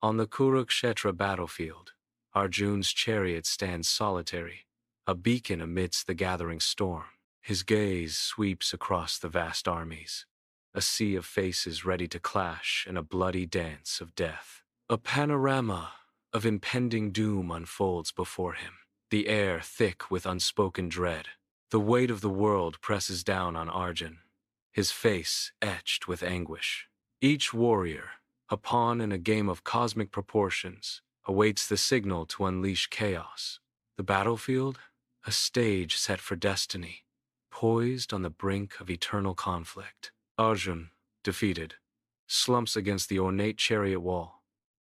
On the Kurukshetra battlefield, Arjun's chariot stands solitary, a beacon amidst the gathering storm. His gaze sweeps across the vast armies, a sea of faces ready to clash in a bloody dance of death. A panorama of impending doom unfolds before him, the air thick with unspoken dread. The weight of the world presses down on Arjun, his face etched with anguish. Each warrior, a pawn in a game of cosmic proportions, awaits the signal to unleash chaos. The battlefield, a stage set for destiny, poised on the brink of eternal conflict. Arjun, defeated, slumps against the ornate chariot wall,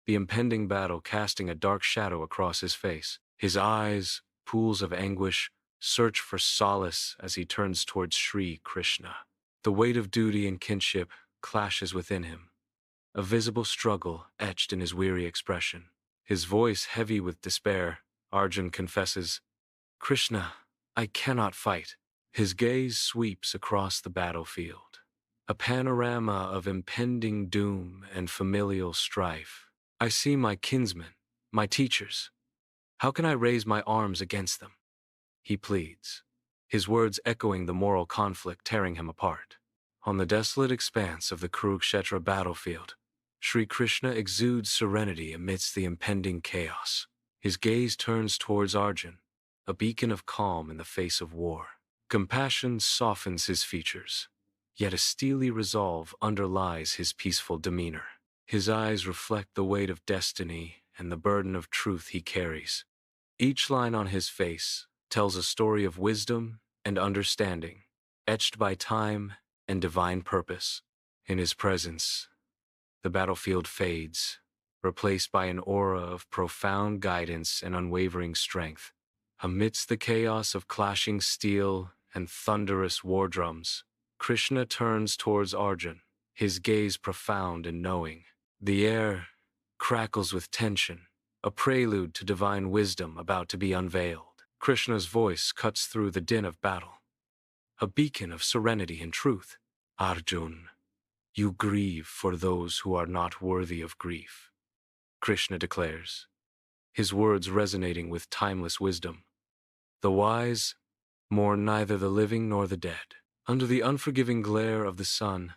the impending battle casting a dark shadow across his face. His eyes, pools of anguish, search for solace as he turns towards Sri Krishna. The weight of duty and kinship clashes within him, a visible struggle etched in his weary expression. His voice heavy with despair, Arjun confesses, "Krishna, I cannot fight." His gaze sweeps across the battlefield, a panorama of impending doom and familial strife. I see my kinsmen, my teachers. How can I raise my arms against them? He pleads, his words echoing the moral conflict tearing him apart. On the desolate expanse of the Kurukshetra battlefield, Sri Krishna exudes serenity amidst the impending chaos. His gaze turns towards Arjun, a beacon of calm in the face of war. Compassion softens his features, yet a steely resolve underlies his peaceful demeanor. His eyes reflect the weight of destiny and the burden of truth he carries. Each line on his face tells a story of wisdom and understanding, etched by time and divine purpose. In his presence, the battlefield fades, replaced by an aura of profound guidance and unwavering strength. Amidst the chaos of clashing steel and thunderous war drums, Krishna turns towards Arjun, his gaze profound and knowing. The air crackles with tension, a prelude to divine wisdom about to be unveiled. Krishna's voice cuts through the din of battle, a beacon of serenity and truth. Arjun, you grieve for those who are not worthy of grief, Krishna declares, his words resonating with timeless wisdom. The wise mourn neither the living nor the dead. Under the unforgiving glare of the sun,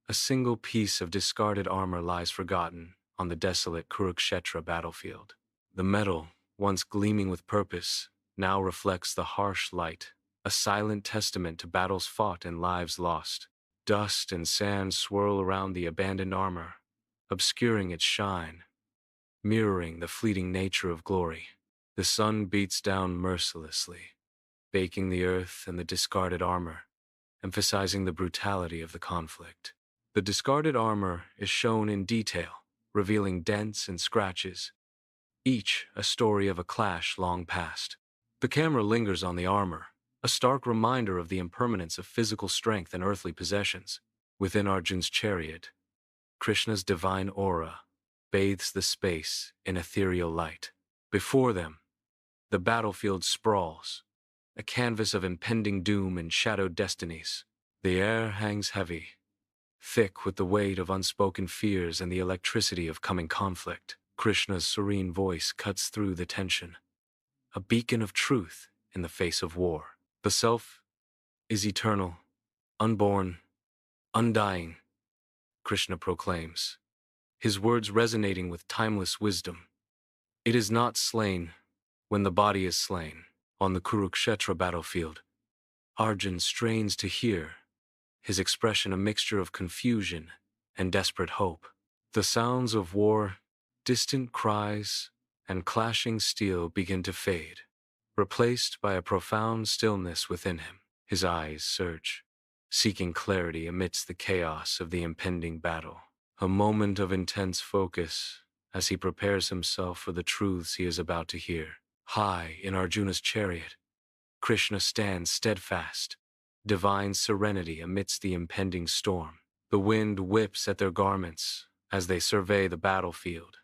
a single piece of discarded armor lies forgotten on the desolate Kurukshetra battlefield. The metal, once gleaming with purpose, now reflects the harsh light, a silent testament to battles fought and lives lost. Dust and sand swirl around the abandoned armor, obscuring its shine, mirroring the fleeting nature of glory. The sun beats down mercilessly, baking the earth and the discarded armor, emphasizing the brutality of the conflict. The discarded armor is shown in detail, revealing dents and scratches, each a story of a clash long past. The camera lingers on the armor, a stark reminder of the impermanence of physical strength and earthly possessions. Within Arjun's chariot, Krishna's divine aura bathes the space in ethereal light. Before them, the battlefield sprawls, a canvas of impending doom and shadowed destinies. The air hangs heavy, thick with the weight of unspoken fears and the electricity of coming conflict. Krishna's serene voice cuts through the tension, a beacon of truth in the face of war. The self is eternal, unborn, undying, Krishna proclaims, his words resonating with timeless wisdom. It is not slain when the body is slain. On the Kurukshetra battlefield, Arjun strains to hear, his expression a mixture of confusion and desperate hope. The sounds of war, distant cries, and clashing steel begin to fade, replaced by a profound stillness within him. His eyes search, seeking clarity amidst the chaos of the impending battle. A moment of intense focus as he prepares himself for the truths he is about to hear. High in Arjuna's chariot, Krishna stands steadfast, divine serenity amidst the impending storm. The wind whips at their garments as they survey the battlefield,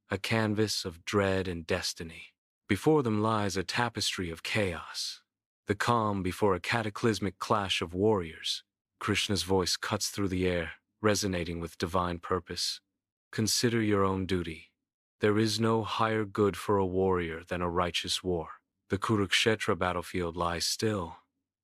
a canvas of dread and destiny. Before them lies a tapestry of chaos, the calm before a cataclysmic clash of warriors. Krishna's voice cuts through the air, resonating with divine purpose. Consider your own duty. There is no higher good for a warrior than a righteous war. The Kurukshetra battlefield lies still,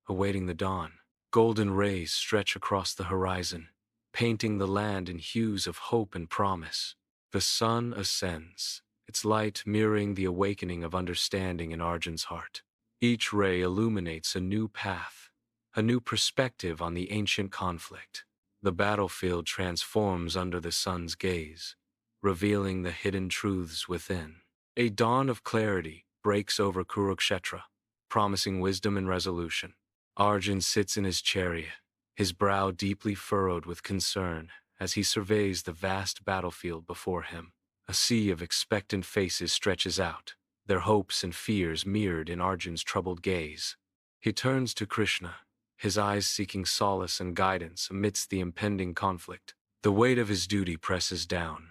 awaiting the dawn. Golden rays stretch across the horizon, painting the land in hues of hope and promise. The sun ascends, its light mirroring the awakening of understanding in Arjun's heart. Each ray illuminates a new path, a new perspective on the ancient conflict. The battlefield transforms under the sun's gaze, revealing the hidden truths within. A dawn of clarity breaks over Kurukshetra, promising wisdom and resolution. Arjun sits in his chariot, his brow deeply furrowed with concern as he surveys the vast battlefield before him. A sea of expectant faces stretches out, their hopes and fears mirrored in Arjun's troubled gaze. He turns to Krishna, his eyes seeking solace and guidance amidst the impending conflict. The weight of his duty presses down,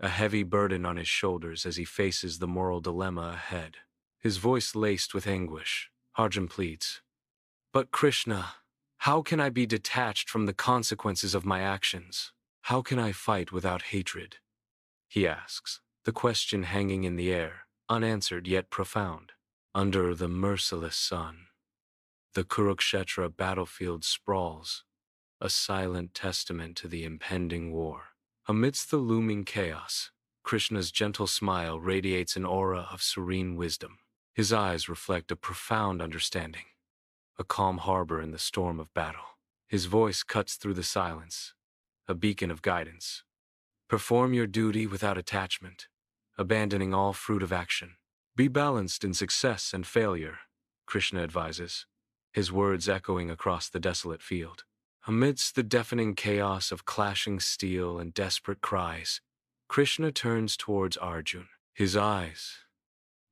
a heavy burden on his shoulders as he faces the moral dilemma ahead. His voice laced with anguish, Arjun pleads, "But Krishna, how can I be detached from the consequences of my actions? How can I fight without hatred?" He asks, the question hanging in the air, unanswered yet profound. Under the merciless sun, the Kurukshetra battlefield sprawls, a silent testament to the impending war. Amidst the looming chaos, Krishna's gentle smile radiates an aura of serene wisdom. His eyes reflect a profound understanding, a calm harbor in the storm of battle. His voice cuts through the silence, a beacon of guidance. Perform your duty without attachment, abandoning all fruit of action. Be balanced in success and failure, Krishna advises, his words echoing across the desolate field. Amidst the deafening chaos of clashing steel and desperate cries, Krishna turns towards Arjun. His eyes,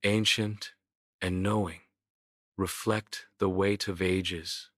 ancient and knowing, reflect the weight of ages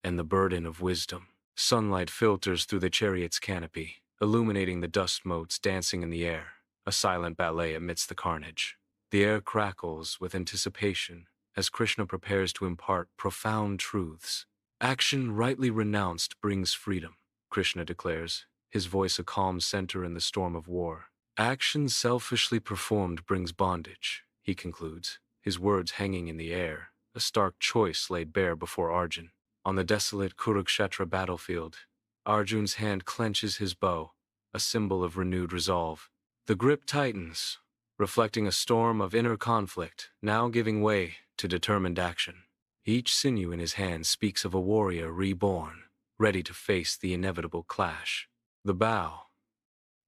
and the burden of wisdom. Sunlight filters through the chariot's canopy, illuminating the dust motes dancing in the air, a silent ballet amidst the carnage. The air crackles with anticipation as Krishna prepares to impart profound truths. Action rightly renounced brings freedom, Krishna declares, his voice a calm center in the storm of war. Action selfishly performed brings bondage, he concludes, his words hanging in the air, a stark choice laid bare before Arjun. On the desolate Kurukshetra battlefield, Arjun's hand clenches his bow, a symbol of renewed resolve. The grip tightens, reflecting a storm of inner conflict, now giving way to determined action. Each sinew in his hand speaks of a warrior reborn, ready to face the inevitable clash. The bow,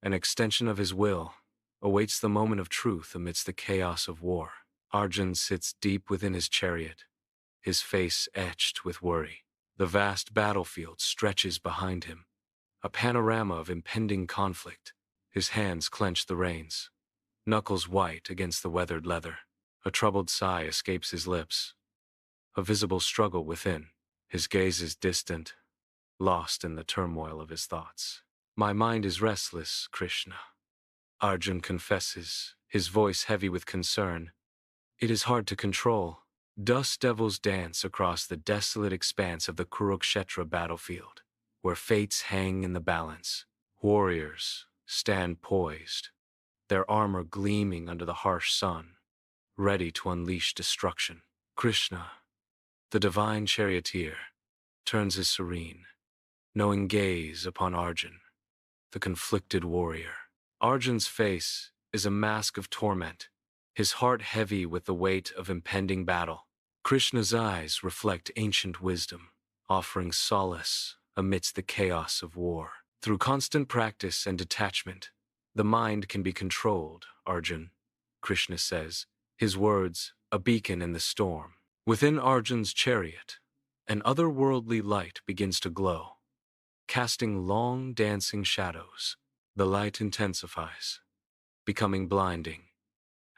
an extension of his will, awaits the moment of truth amidst the chaos of war. Arjun sits deep within his chariot, his face etched with worry. The vast battlefield stretches behind him, a panorama of impending conflict. His hands clench the reins, knuckles white against the weathered leather. A troubled sigh escapes his lips, a visible struggle within. His gaze is distant, lost in the turmoil of his thoughts. "My mind is restless, Krishna," Arjun confesses, his voice heavy with concern. "It is hard to control." Dust devils dance across the desolate expanse of the Kurukshetra battlefield, where fates hang in the balance. Warriors stand poised, their armor gleaming under the harsh sun, ready to unleash destruction. Krishna, the divine charioteer, turns his serene, knowing gaze upon Arjun, the conflicted warrior. Arjun's face is a mask of torment, his heart heavy with the weight of impending battle. Krishna's eyes reflect ancient wisdom, offering solace amidst the chaos of war. Through constant practice and detachment, the mind can be controlled, Arjun, Krishna says, his words a beacon in the storm. Within Arjun's chariot, an otherworldly light begins to glow, casting long dancing shadows. The light intensifies, becoming blinding,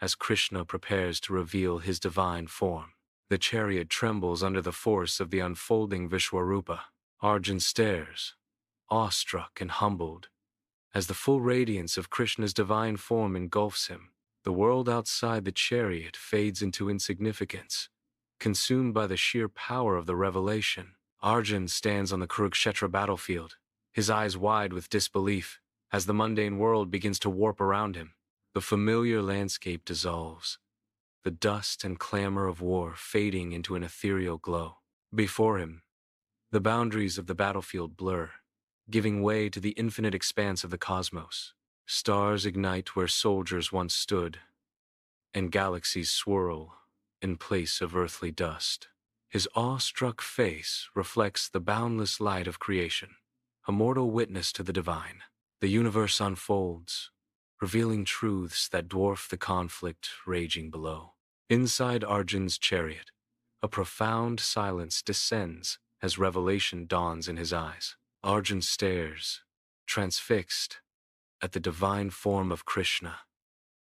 as Krishna prepares to reveal his divine form. The chariot trembles under the force of the unfolding Vishwarupa. Arjun stares, awestruck and humbled, as the full radiance of Krishna's divine form engulfs him. The world outside the chariot fades into insignificance, consumed by the sheer power of the revelation. Arjun stands on the Kurukshetra battlefield, his eyes wide with disbelief, as the mundane world begins to warp around him. The familiar landscape dissolves, the dust and clamor of war fading into an ethereal glow. Before him, the boundaries of the battlefield blur, giving way to the infinite expanse of the cosmos. Stars ignite where soldiers once stood, and galaxies swirl in place of earthly dust. His awestruck face reflects the boundless light of creation, a mortal witness to the divine. The universe unfolds, revealing truths that dwarf the conflict raging below. Inside Arjun's chariot, a profound silence descends as revelation dawns in his eyes. Arjun stares, transfixed, at the divine form of Krishna,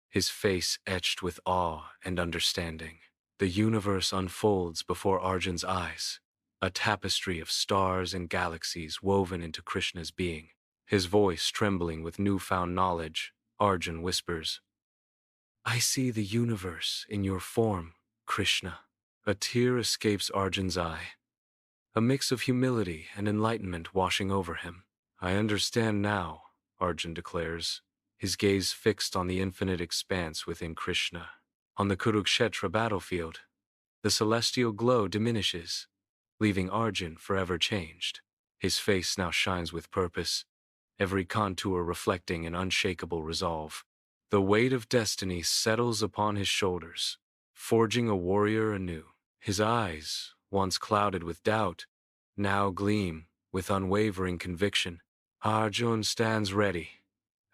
his face etched with awe and understanding. The universe unfolds before Arjun's eyes, a tapestry of stars and galaxies woven into Krishna's being. His voice trembling with newfound knowledge, Arjun whispers, "I see the universe in your form, Krishna." A tear escapes Arjun's eye, a mix of humility and enlightenment washing over him. "I understand now," Arjun declares, his gaze fixed on the infinite expanse within Krishna. On the Kurukshetra battlefield, the celestial glow diminishes, leaving Arjun forever changed. His face now shines with purpose, every contour reflecting an unshakable resolve. The weight of destiny settles upon his shoulders, forging a warrior anew. His eyes, once clouded with doubt, now gleam with unwavering conviction. Arjun stands ready,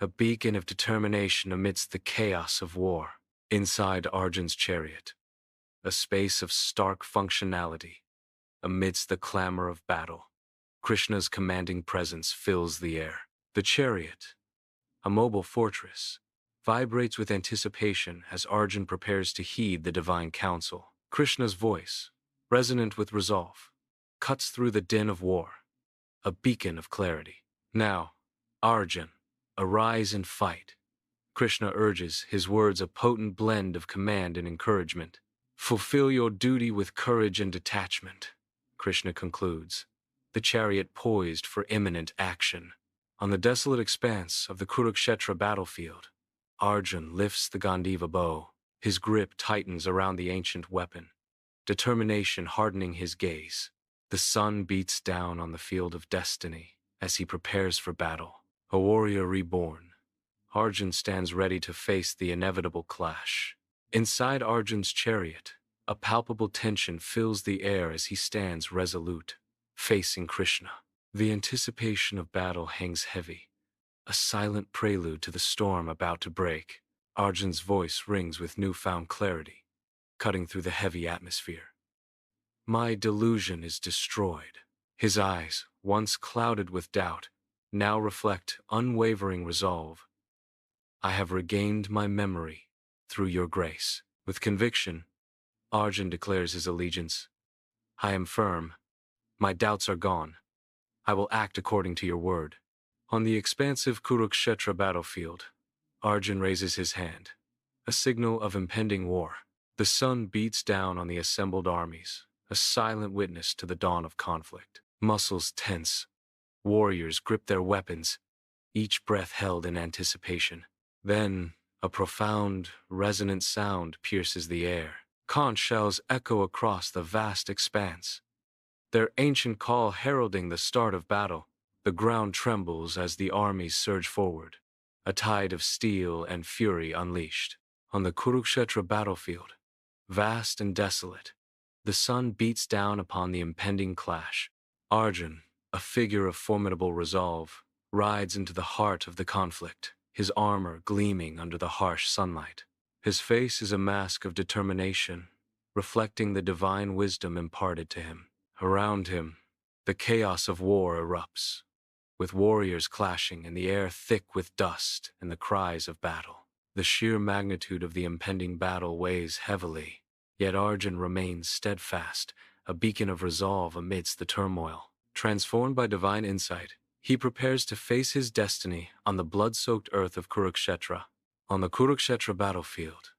a beacon of determination amidst the chaos of war. Inside Arjun's chariot, a space of stark functionality, amidst the clamor of battle, Krishna's commanding presence fills the air. The chariot, a mobile fortress, vibrates with anticipation as Arjun prepares to heed the divine counsel. Krishna's voice, resonant with resolve, cuts through the din of war, a beacon of clarity. "Now, Arjun, arise and fight," Krishna urges, his words a potent blend of command and encouragement. "Fulfill your duty with courage and detachment," Krishna concludes, the chariot poised for imminent action. On the desolate expanse of the Kurukshetra battlefield, Arjun lifts the Gandiva bow. His grip tightens around the ancient weapon, determination hardening his gaze. The sun beats down on the field of destiny as he prepares for battle. A warrior reborn, Arjun stands ready to face the inevitable clash. Inside Arjun's chariot, a palpable tension fills the air as he stands resolute, facing Krishna. The anticipation of battle hangs heavy, a silent prelude to the storm about to break. Arjun's voice rings with newfound clarity, cutting through the heavy atmosphere. "My delusion is destroyed." His eyes, once clouded with doubt, now reflect unwavering resolve. "I have regained my memory through your grace." With conviction, Arjun declares his allegiance. "I am firm. My doubts are gone. I will act according to your word." On the expansive Kurukshetra battlefield, Arjun raises his hand, a signal of impending war. The sun beats down on the assembled armies, a silent witness to the dawn of conflict. Muscles tense, warriors grip their weapons, each breath held in anticipation. Then, a profound, resonant sound pierces the air. Conch shells echo across the vast expanse, their ancient call heralding the start of battle. The ground trembles as the armies surge forward, a tide of steel and fury unleashed. On the Kurukshetra battlefield, vast and desolate, the sun beats down upon the impending clash. Arjun, a figure of formidable resolve, rides into the heart of the conflict, his armor gleaming under the harsh sunlight. His face is a mask of determination, reflecting the divine wisdom imparted to him. Around him, the chaos of war erupts, with warriors clashing and the air thick with dust and the cries of battle. The sheer magnitude of the impending battle weighs heavily, yet Arjun remains steadfast, a beacon of resolve amidst the turmoil. Transformed by divine insight, he prepares to face his destiny on the blood-soaked earth of Kurukshetra. On the Kurukshetra battlefield,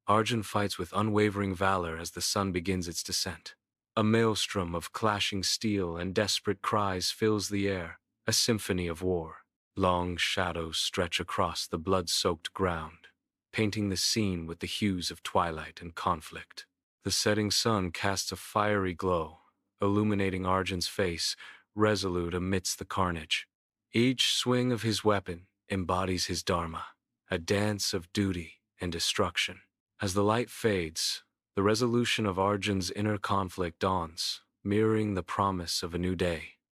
Arjun fights with unwavering valor as the sun begins its descent. A maelstrom of clashing steel and desperate cries fills the air, a symphony of war. Long shadows stretch across the blood-soaked ground, painting the scene with the hues of twilight and conflict. The setting sun casts a fiery glow, illuminating Arjun's face, resolute amidst the carnage. Each swing of his weapon embodies his dharma, a dance of duty and destruction. As the light fades, the resolution of Arjun's inner conflict dawns, mirroring the promise of a new day.